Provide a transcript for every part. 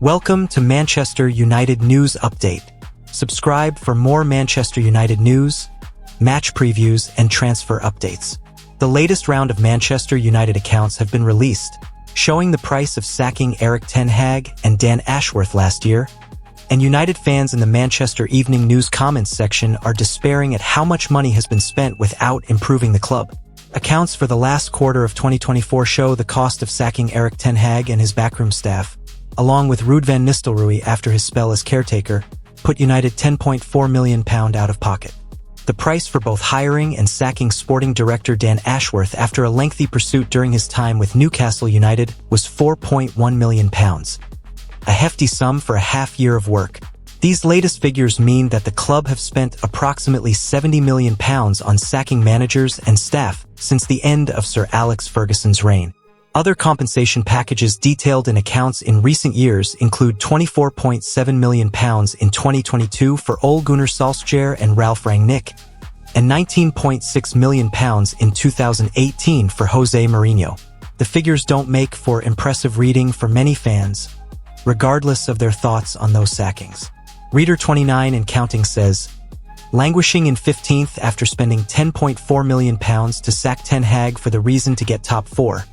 Welcome to Manchester United News Update. Subscribe for more Manchester United news, match previews, and transfer updates. The latest round of Manchester United accounts have been released, showing the price of sacking Erik Ten Hag and Dan Ashworth last year, and United fans in the Manchester Evening News comments section are despairing at how much money has been spent without improving the club. Accounts for the last quarter of 2024 show the cost of sacking Erik Ten Hag and his backroom staff, along with Ruud van Nistelrooy after his spell as caretaker, put United £10.4 million out of pocket. The price for both hiring and sacking sporting director Dan Ashworth after a lengthy pursuit during his time with Newcastle United was £4.1 million. A hefty sum for a half-year of work. These latest figures mean that the club have spent approximately £70 million on sacking managers and staff since the end of Sir Alex Ferguson's reign. Other compensation packages detailed in accounts in recent years include £24.7 million in 2022 for Ole Gunnar Solskjaer and Ralf Rangnick, and £19.6 million in 2018 for Jose Mourinho. The figures don't make for impressive reading for many fans, regardless of their thoughts on those sackings. Reader 29 and counting says, languishing in 15th after spending £10.4 million to sack Ten Hag for the reason to get top four,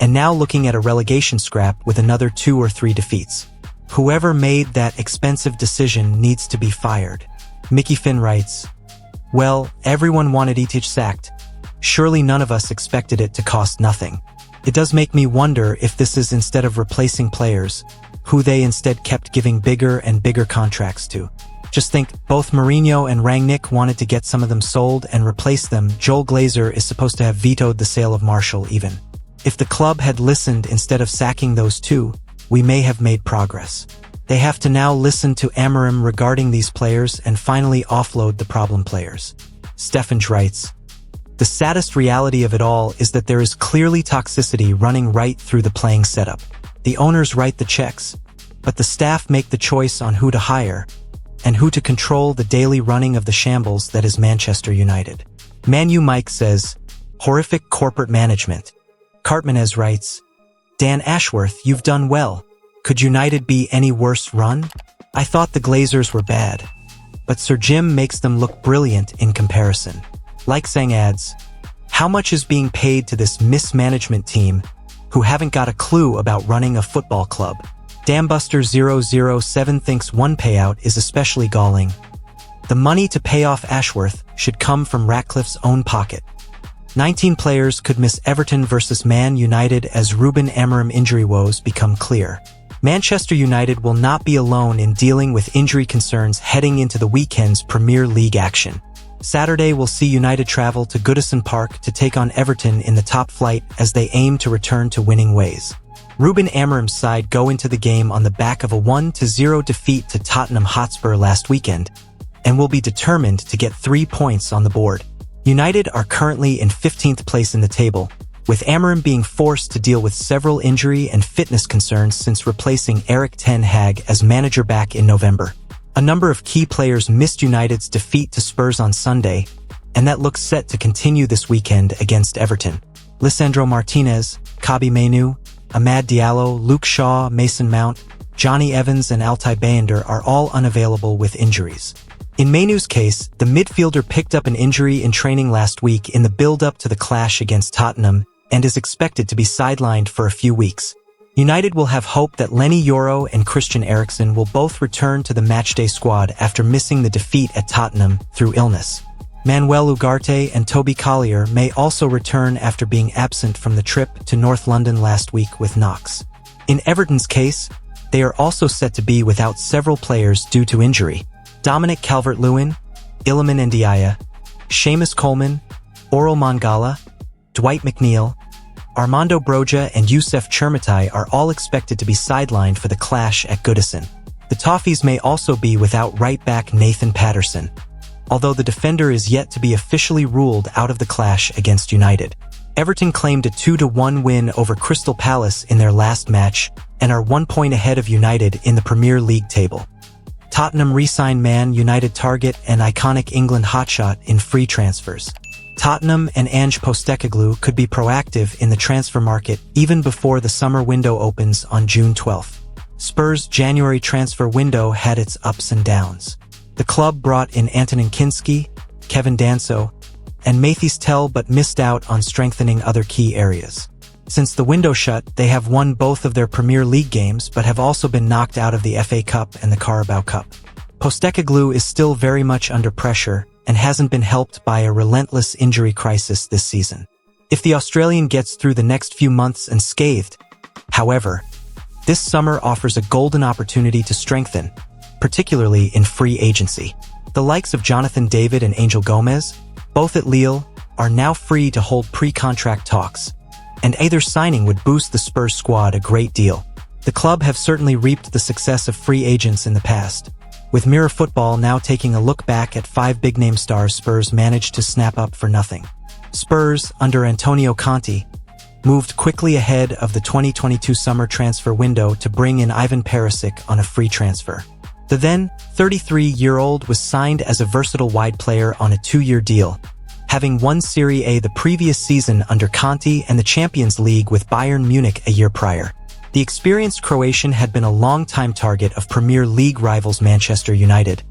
and now looking at a relegation scrap with another 2 or 3 defeats. Whoever made that expensive decision needs to be fired. Mickey Finn writes, well, everyone wanted Etich sacked. Surely none of us expected it to cost nothing. It does make me wonder if this is instead of replacing players, who they instead kept giving bigger and bigger contracts to. Just think, both Mourinho and Rangnick wanted to get some of them sold and replace them. Joel Glazer is supposed to have vetoed the sale of Marshall even. If the club had listened instead of sacking those two, we may have made progress. They have to now listen to Amorim regarding these players and finally offload the problem players. Stefan writes, the saddest reality of it all is that there is clearly toxicity running right through the playing setup. The owners write the checks, but the staff make the choice on who to hire and who to control the daily running of the shambles that is Manchester United. Manu Mike says, horrific corporate management. Cartmanez writes, Dan Ashworth, you've done well. Could United be any worse run? I thought the Glazers were bad, but Sir Jim makes them look brilliant in comparison. Like Sang adds, how much is being paid to this mismanagement team who haven't got a clue about running a football club? Dambuster007 thinks one payout is especially galling. The money to pay off Ashworth should come from Ratcliffe's own pocket. 19 players could miss Everton versus Man Utd as Ruben Amorim injury woes become clear. Manchester United will not be alone in dealing with injury concerns heading into the weekend's Premier League action. Saturday will see United travel to Goodison Park to take on Everton in the top flight as they aim to return to winning ways. Ruben Amorim's side go into the game on the back of a 1-0 defeat to Tottenham Hotspur last weekend and will be determined to get 3 points on the board. United are currently in 15th place in the table, with Amorim being forced to deal with several injury and fitness concerns since replacing Erik Ten Hag as manager back in November. A number of key players missed United's defeat to Spurs on Sunday, and that looks set to continue this weekend against Everton. Lisandro Martinez, Kabi Mainoo, Amad Diallo, Luke Shaw, Mason Mount, Johnny Evans and Altay Bayender are all unavailable with injuries. In Mainoo's case, the midfielder picked up an injury in training last week in the build-up to the clash against Tottenham and is expected to be sidelined for a few weeks. United will have hope that Lenny Yoro and Christian Eriksen will both return to the matchday squad after missing the defeat at Tottenham through illness. Manuel Ugarte and Toby Collier may also return after being absent from the trip to North London last week with Knox. In Everton's case, they are also set to be without several players due to injury. Dominic Calvert-Lewin, Iliman Ndiaye, Seamus Coleman, Oral Mangala, Dwight McNeil, Armando Broja and Youssef Chermatai are all expected to be sidelined for the clash at Goodison. The Toffees may also be without right-back Nathan Patterson, although the defender is yet to be officially ruled out of the clash against United. Everton claimed a 2-1 win over Crystal Palace in their last match and are 1 point ahead of United in the Premier League table. Tottenham re-signed Man Utd target and iconic England hotshot in free transfers. Tottenham and Ange Postecoglou could be proactive in the transfer market even before the summer window opens on June 12. Spurs' January transfer window had its ups and downs. The club brought in Antonin Kinski, Kevin Danso, and Mathys Tel but missed out on strengthening other key areas. Since the window shut, they have won both of their Premier League games but have also been knocked out of the FA Cup and the Carabao Cup. Postecoglou is still very much under pressure and hasn't been helped by a relentless injury crisis this season. If the Australian gets through the next few months unscathed, however, this summer offers a golden opportunity to strengthen, particularly in free agency. The likes of Jonathan David and Angel Gomez, both at Lille, are now free to hold pre-contract talks, and either signing would boost the Spurs squad a great deal. The club have certainly reaped the success of free agents in the past, with Mirror Football now taking a look back at 5 big-name stars Spurs managed to snap up for nothing. Spurs, under Antonio Conte, moved quickly ahead of the 2022 summer transfer window to bring in Ivan Perisic on a free transfer. The then 33-year-old was signed as a versatile wide player on a 2-year deal, having won Serie A the previous season under Conte and the Champions League with Bayern Munich a year prior. The experienced Croatian had been a long-time target of Premier League rivals Manchester United,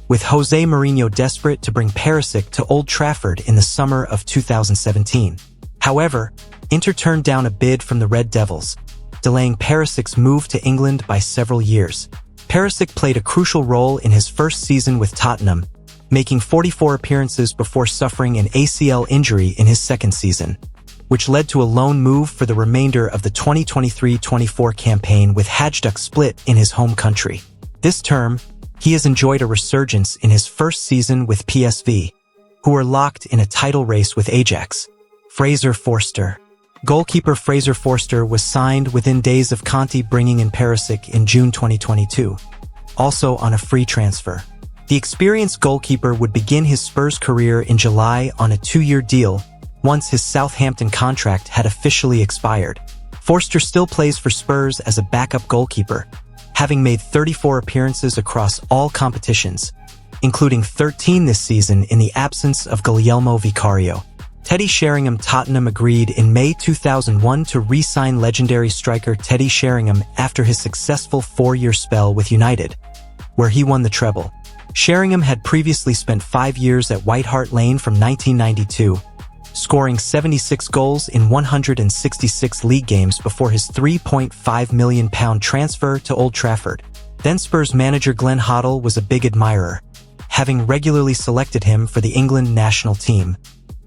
with Jose Mourinho desperate to bring Perisic to Old Trafford in the summer of 2017. However, Inter turned down a bid from the Red Devils, delaying Perisic's move to England by several years. Perisic played a crucial role in his first season with Tottenham, making 44 appearances before suffering an ACL injury in his second season, which led to a loan move for the remainder of the 2023-24 campaign with Hajduk Split in his home country. This term, he has enjoyed a resurgence in his first season with PSV, who were locked in a title race with Ajax. Fraser Forster. Goalkeeper Fraser Forster was signed within days of Conte bringing in Perisic in June 2022, also on a free transfer. The experienced goalkeeper would begin his Spurs career in July on a 2-year deal, once his Southampton contract had officially expired. Forster still plays for Spurs as a backup goalkeeper, having made 34 appearances across all competitions, including 13 this season in the absence of Guglielmo Vicario. Teddy Sheringham. Tottenham agreed in May 2001 to re-sign legendary striker Teddy Sheringham after his successful 4-year spell with United, where he won the treble. Sheringham had previously spent 5 years at White Hart Lane from 1992, scoring 76 goals in 166 league games before his £3.5 million transfer to Old Trafford. Then Spurs manager Glenn Hoddle was a big admirer, having regularly selected him for the England national team,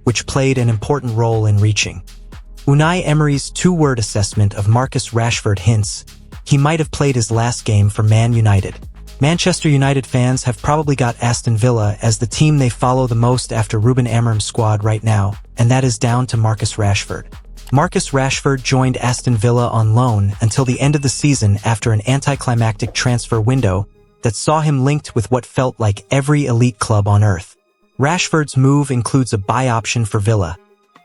which played an important role in reaching. Unai Emery's 2-word assessment of Marcus Rashford hints he might have played his last game for Man Utd. Manchester United fans have probably got Aston Villa as the team they follow the most after Ruben Amorim's squad right now, and that is down to Marcus Rashford. Marcus Rashford joined Aston Villa on loan until the end of the season after an anticlimactic transfer window that saw him linked with what felt like every elite club on earth. Rashford's move includes a buy option for Villa,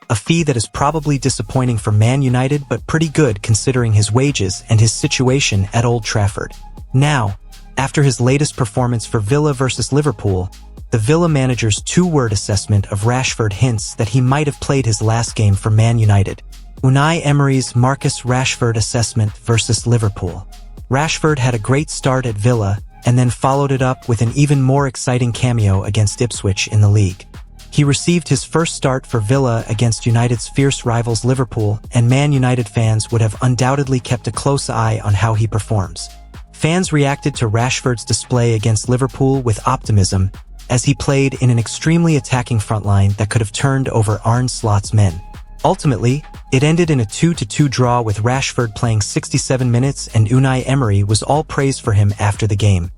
a fee that is probably disappointing for Man Utd but pretty good considering his wages and his situation at Old Trafford. Now, after his latest performance for Villa versus Liverpool, the Villa manager's 2-word assessment of Rashford hints that he might have played his last game for Man Utd. Unai Emery's Marcus Rashford assessment versus Liverpool. Rashford had a great start at Villa and then followed it up with an even more exciting cameo against Ipswich in the league. He received his first start for Villa against United's fierce rivals Liverpool, and Man Utd fans would have undoubtedly kept a close eye on how he performs. Fans reacted to Rashford's display against Liverpool with optimism, as he played in an extremely attacking frontline that could have turned over Arne Slot's men. Ultimately, it ended in a 2-2 draw with Rashford playing 67 minutes, and Unai Emery was all praise for him after the game,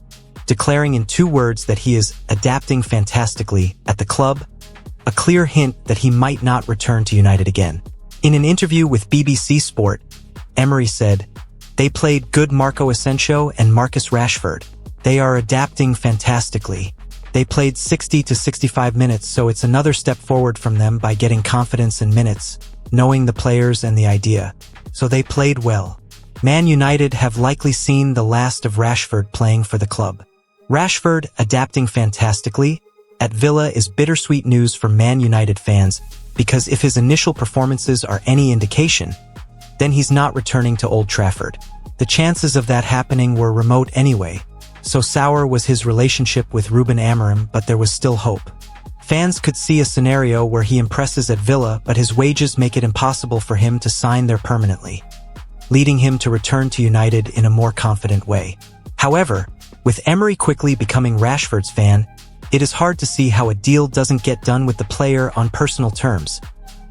declaring in 2 words that he is adapting fantastically at the club, a clear hint that he might not return to United again. In an interview with BBC Sport, Emery said, "They played good Marco Asensio and Marcus Rashford. They are adapting fantastically. They played 60 to 65 minutes, so it's another step forward from them by getting confidence in minutes, knowing the players and the idea. So they played well." Man Utd have likely seen the last of Rashford playing for the club. Rashford adapting fantastically at Villa is bittersweet news for Man Utd fans, because if his initial performances are any indication, then he's not returning to Old Trafford. The chances of that happening were remote anyway, so sour was his relationship with Ruben Amorim, but there was still hope. Fans could see a scenario where he impresses at Villa, but his wages make it impossible for him to sign there permanently, leading him to return to United in a more confident way. However, with Emery quickly becoming Rashford's fan, it is hard to see how a deal doesn't get done with the player on personal terms,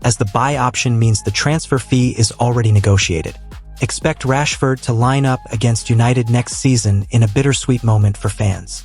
as the buy option means the transfer fee is already negotiated. Expect Rashford to line up against United next season in a bittersweet moment for fans.